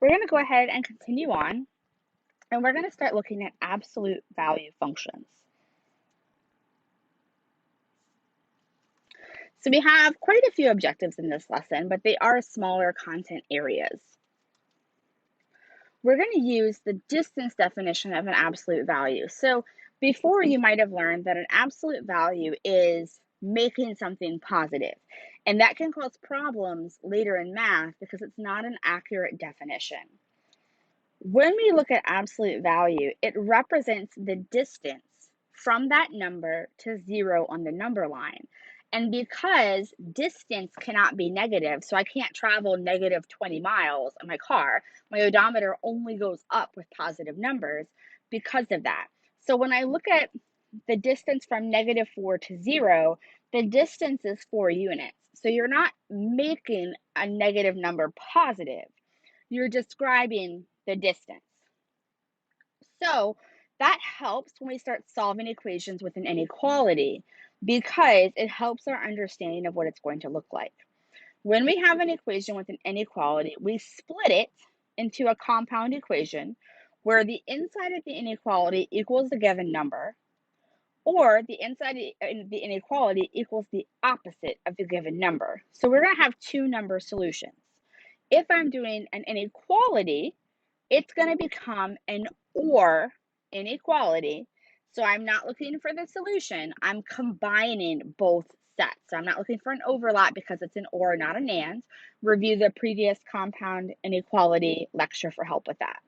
We're going to go ahead and continue on, and we're going to start looking at absolute value functions. So we have quite a few objectives in this lesson, but they are smaller content areas. We're going to use the distance definition of an absolute value. So before, you might have learned that an absolute value is making something positive, and that can cause problems later in math because it's not an accurate definition. When we look at absolute value, it represents the distance from that number to 0 on the number line. And because distance cannot be negative, so I can't travel negative 20 miles in my car, my odometer only goes up with positive numbers because of that. So when I look at the distance from -4 to 0, the distance is 4 units. So you're not making a negative number positive. You're describing the distance. So that helps when we start solving equations with an inequality because it helps our understanding of what it's going to look like. When we have an equation with an inequality, we split it into a compound equation where the inside of the inequality equals the given number, or the inside of the inequality equals the opposite of the given number. So we're going to have two number solutions. If I'm doing an inequality, it's going to become an or inequality. So I'm not looking for the solution. I'm combining both sets. So I'm not looking for an overlap because it's an or, not an and. Review the previous compound inequality lecture for help with that.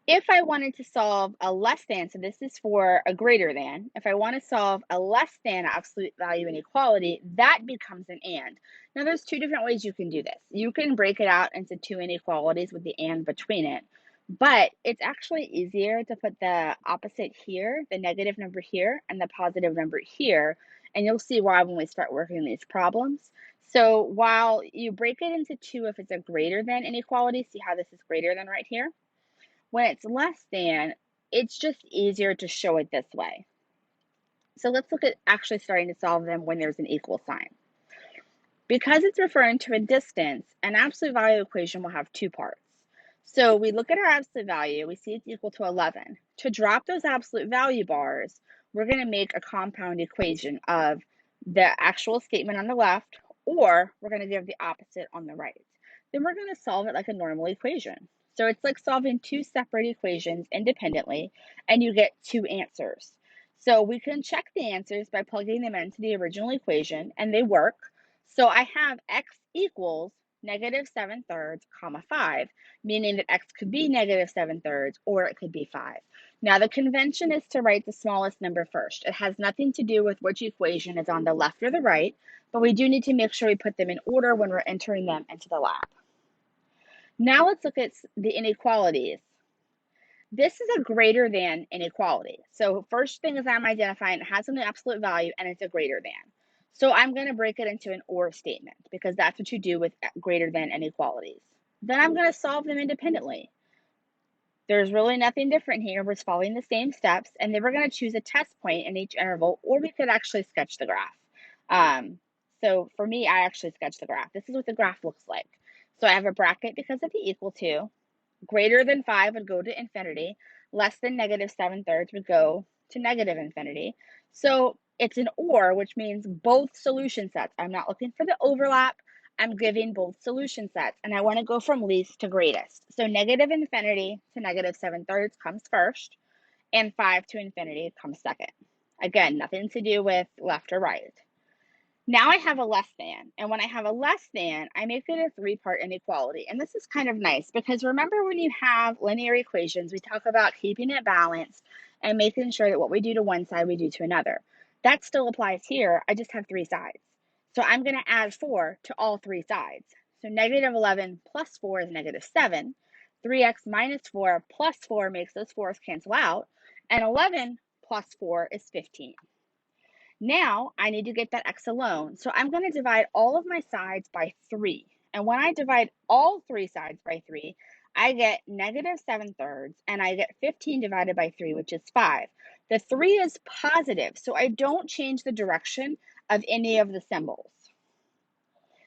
If I wanted to solve a less than, so this is for a greater than, if I want to solve a less than absolute value inequality, that becomes an and. Now there's two different ways you can do this. You can break it out into two inequalities with the and between it, but it's actually easier to put the opposite here, the negative number here, and the positive number here, and you'll see why when we start working these problems. So while you break it into two if it's a greater than inequality, see how this is greater than right here? When it's less than, it's just easier to show it this way. So let's look at actually starting to solve them when there's an equal sign. Because it's referring to a distance, an absolute value equation will have two parts. So we look at our absolute value, we see it's equal to 11. To drop those absolute value bars, we're going to make a compound equation of the actual statement on the left, or we're going to give the opposite on the right. Then we're going to solve it like a normal equation. So it's like solving two separate equations independently, and you get two answers. So we can check the answers by plugging them into the original equation, and they work. So I have x equals -7/3, 5, meaning that x could be -7/3 or it could be 5. Now the convention is to write the smallest number first. It has nothing to do with which equation is on the left or the right, but we do need to make sure we put them in order when we're entering them into the lab. Now let's look at the inequalities. This is a greater than inequality. So first thing is I'm identifying it has an absolute value and it's a greater than. So I'm going to break it into an or statement because that's what you do with greater than inequalities. Then I'm going to solve them independently. There's really nothing different here. We're following the same steps, and then we're going to choose a test point in each interval, or we could actually sketch the graph. So for me, I actually sketched the graph. This is what the graph looks like. So I have a bracket because of the equal to. Greater than 5 would go to infinity. Less than -7/3 would go to negative infinity. So it's an or, which means both solution sets. I'm not looking for the overlap. I'm giving both solution sets, and I want to go from least to greatest. So negative infinity to -7/3 comes first, and 5 to infinity comes second. Again, nothing to do with left or right. Now I have a less than, and when I have a less than, I make it a three-part inequality. And this is kind of nice because remember when you have linear equations, we talk about keeping it balanced and making sure that what we do to one side, we do to another. That still applies here. I just have three sides. So I'm going to add 4 to all three sides. So -11 plus 4 is -7. 3x minus 4 plus 4 makes those 4's cancel out. And 11 plus 4 is 15. Now I need to get that x alone. So I'm going to divide all of my sides by 3. And when I divide all three sides by 3, I get -7/3, and I get 15 divided by 3, which is 5. The 3 is positive, so I don't change the direction of any of the symbols.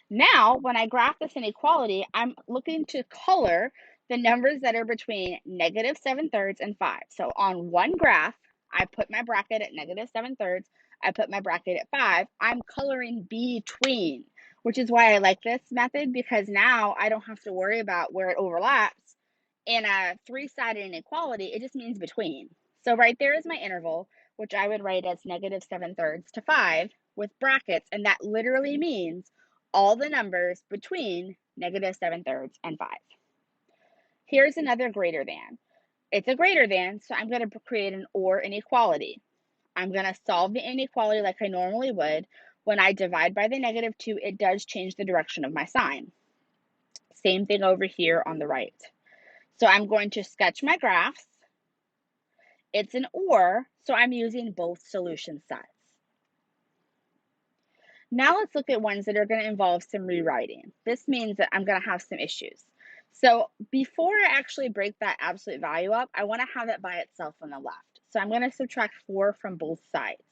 Now, when I graph this inequality, I'm looking to color the numbers that are between -7/3 and 5. So on one graph, I put my bracket at -7/3. I put my bracket at 5. I'm coloring between, which is why I like this method, because now I don't have to worry about where it overlaps. In a three-sided inequality, it just means between. So right there is my interval, which I would write as -7/3 to 5 with brackets, and that literally means all the numbers between -7/3 and 5. Here's another greater than. It's a greater than, so I'm going to create an or inequality. I'm going to solve the inequality like I normally would. When I divide by the -2, it does change the direction of my sign. Same thing over here on the right. So I'm going to sketch my graphs. It's an or, so I'm using both solution sets. Now let's look at ones that are going to involve some rewriting. This means that I'm going to have some issues. So before I actually break that absolute value up, I want to have it by itself on the left. So I'm going to subtract 4 from both sides.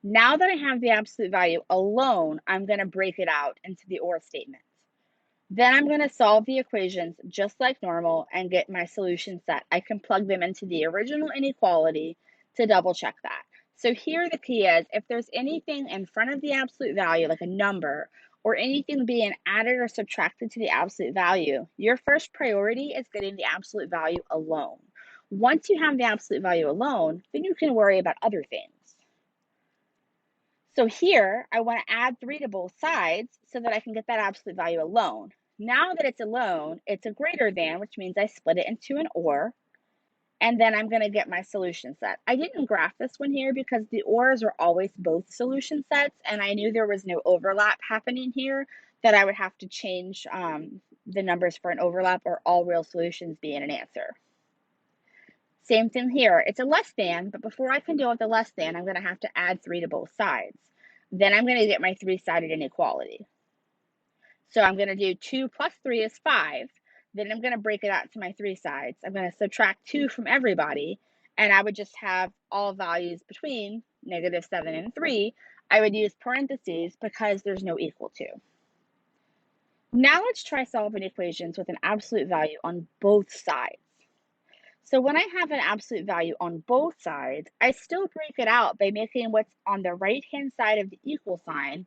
Now that I have the absolute value alone, I'm going to break it out into the or statement. Then I'm going to solve the equations just like normal and get my solution set. I can plug them into the original inequality to double check that. So here the key is, if there's anything in front of the absolute value, like a number, or anything being added or subtracted to the absolute value, your first priority is getting the absolute value alone. Once you have the absolute value alone, then you can worry about other things. So here, I want to add 3 to both sides so that I can get that absolute value alone. Now that it's alone, it's a greater than, which means I split it into an or, and then I'm going to get my solution set. I didn't graph this one here because the ors are always both solution sets, and I knew there was no overlap happening here, that I would have to change the numbers for an overlap or all real solutions being an answer. Same thing here. It's a less than, but before I can deal with the less than, I'm going to have to add 3 to both sides. Then I'm going to get my three-sided inequality. So I'm going to do 2 plus 3 is 5. Then I'm going to break it out to my 3 sides. I'm going to subtract 2 from everybody, and I would just have all values between -7 and 3. I would use parentheses because there's no equal to. Now let's try solving equations with an absolute value on both sides. So when I have an absolute value on both sides, I still break it out by making what's on the right-hand side of the equal sign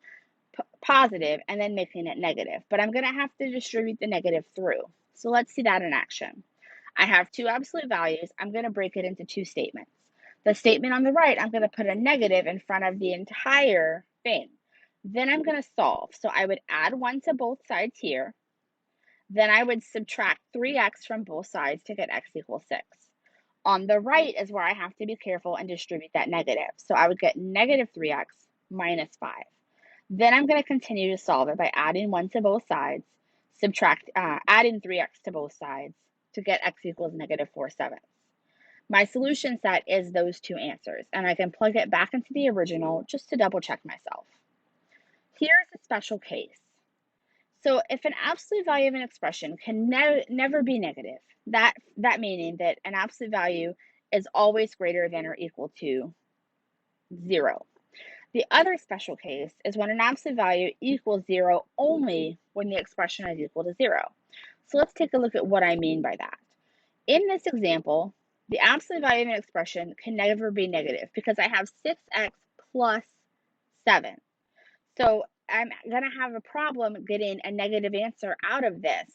positive and then making it negative. But I'm going to have to distribute the negative through. So let's see that in action. I have 2 absolute values. I'm going to break it into 2 statements. The statement on the right, I'm going to put a negative in front of the entire thing. Then I'm going to solve. So I would add 1 to both sides here. Then I would subtract 3x from both sides to get x equals 6. On the right is where I have to be careful and distribute that negative. So I would get -3x minus 5. Then I'm going to continue to solve it by adding 1 to both sides, adding 3x to both sides to get x equals -4/7. My solution set is those 2 answers, and I can plug it back into the original just to double check myself. Here's a special case. So if an absolute value of an expression can never be negative, that meaning that an absolute value is always greater than or equal to 0. The other special case is when an absolute value equals 0 only when the expression is equal to 0. So let's take a look at what I mean by that. In this example, the absolute value of an expression can never be negative because I have 6x plus 7. So I'm going to have a problem getting a negative answer out of this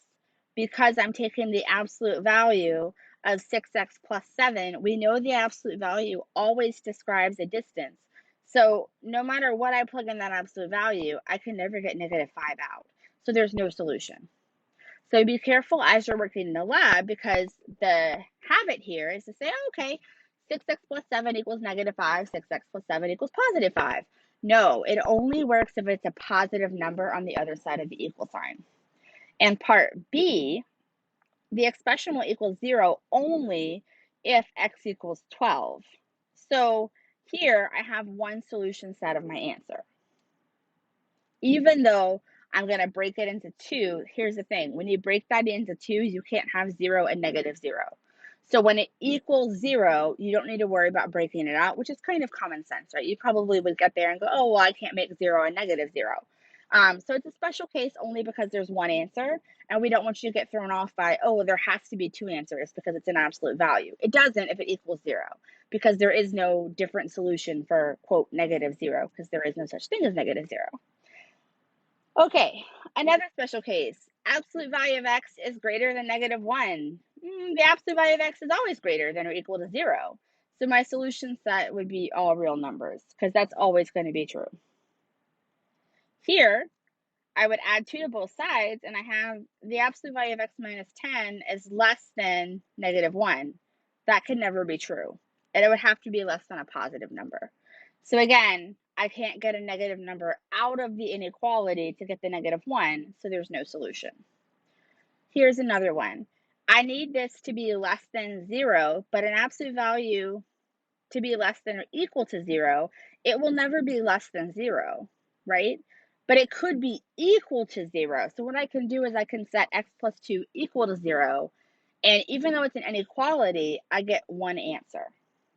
because I'm taking the absolute value of 6x plus 7. We know the absolute value always describes a distance. So no matter what I plug in that absolute value, I can never get -5 out. So there's no solution. So be careful as you're working in the lab, because the habit here is to say, oh, okay, 6x plus 7 equals -5, 6x plus 7 equals +5. No, it only works if it's a positive number on the other side of the equal sign. And part B, the expression will equal 0 only if x equals 12. So here I have one solution set of my answer. Even though I'm going to break it into 2, here's the thing. When you break that into 2, you can't have 0 and -0. So when it equals 0, you don't need to worry about breaking it out, which is kind of common sense, right? You probably would get there and go, oh, well, I can't make 0 and -0. So it's a special case only because there's one answer, and we don't want you to get thrown off by, oh, there has to be two answers because it's an absolute value. It doesn't if it equals 0, because there is no different solution for, quote, -0, because there is no such thing as -0. Okay, another special case. Absolute value of x is greater than -1. The absolute value of x is always greater than or equal to 0. So my solution set would be all real numbers, because that's always going to be true. Here, I would add 2 to both sides, and I have the absolute value of x minus 10 is less than -1. That can never be true. And it would have to be less than a positive number. So again, I can't get a negative number out of the inequality to get the -1, so there's no solution. Here's another one. I need this to be less than 0, but an absolute value to be less than or equal to 0, it will never be less than 0, right? But it could be equal to 0. So what I can do is I can set x plus 2 equal to 0. And even though it's an inequality, I get one answer,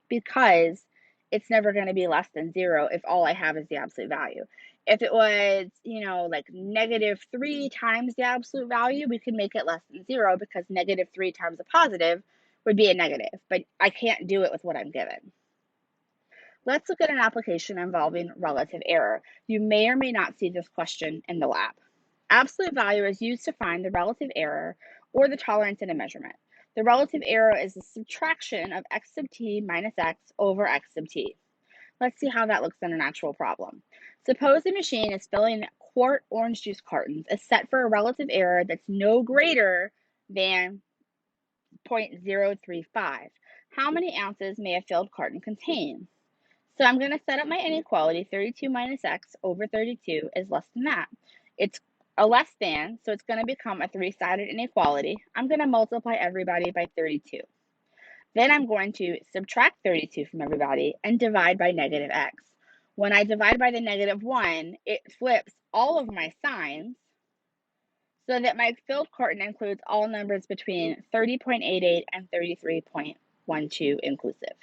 because it's never going to be less than 0 if all I have is the absolute value. If it was, like -3 times the absolute value, we could make it less than 0, because -3 times a positive would be a negative. But I can't do it with what I'm given. Let's look at an application involving relative error. You may or may not see this question in the lab. Absolute value is used to find the relative error or the tolerance in a measurement. The relative error is the subtraction of x sub t minus x over x sub t. Let's see how that looks in an actual problem. Suppose the machine is filling quart orange juice cartons is set for a relative error that's no greater than 0.035. How many ounces may a filled carton contain? So I'm going to set up my inequality. 32 minus x over 32 is less than that. It's a less than, so it's going to become a three-sided inequality. I'm going to multiply everybody by 32. Then I'm going to subtract 32 from everybody and divide by -x. When I divide by the -1, it flips all of my signs so that my filled carton includes all numbers between 30.88 and 33.12 inclusive.